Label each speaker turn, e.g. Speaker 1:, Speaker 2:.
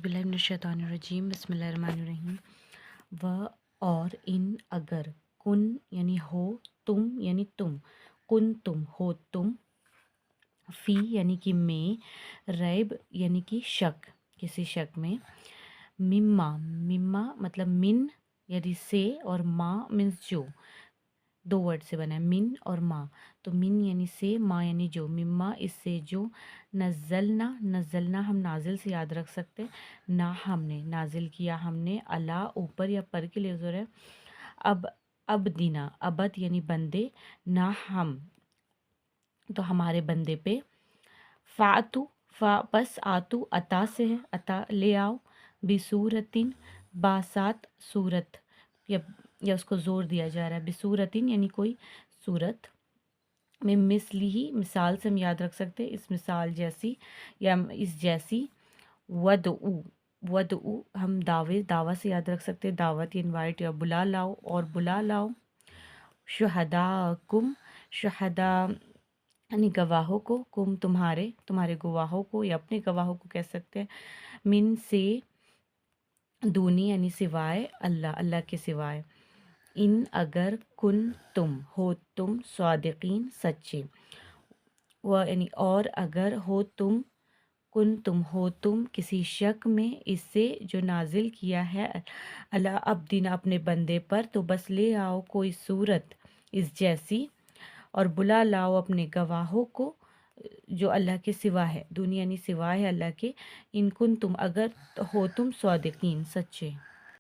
Speaker 1: باللہ من الشیطان الرجیم بسم اللہ الرحمن الرحیم و اور ان اگر کن یعنی ہو تم یعنی تم کن تم ہو تم فی یعنی کہ میں ریب یعنی کہ شک کسی شک میں مما مطلب من یعنی سے اور ما مینس جو دو ورڈ سے بنا ہے من اور ما تو من یعنی سے ما یعنی جو مما اس سے جو نزلنا ہم نازل سے یاد رکھ سکتے نہ ہم نے نازل کیا ہم نے اللہ اوپر یا پر کے لیے زور ہے اب دینا ابد یعنی بندے نہ ہم تو ہمارے بندے پہ فاتو پس آتو عطا سے ہے عطا لے آؤ بصورتن باسات صورت یا اس کو زور دیا جا رہا ہے بصورتن یعنی کوئی صورت میں مثلی ہی مثال سے ہم یاد رکھ سکتے اس مثال جیسی یا اس جیسی ودعو ہم دعوت سے یاد رکھ سکتے دعوت انوائٹ یا بلا لاؤ شہدا یعنی گواہوں کو تمہارے گواہوں کو یا اپنے گواہوں کو کہہ سکتے ہیں من سے دونی یعنی سوائے اللہ کے سوائے ان اگر کن تم ہو تم صادقین سچے یعنی اور اگر ہو تم ہو تم کسی شک میں اس سے جو نازل کیا ہے اللہ عبدین اپنے بندے پر تو بس لے آؤ کوئی صورت اس جیسی اور بلا لاؤ اپنے گواہوں کو جو اللہ کے سوا ہے دنیا یعنی سوا ہے اللہ کے ان کن تم اگر ہو تم صادقین سچے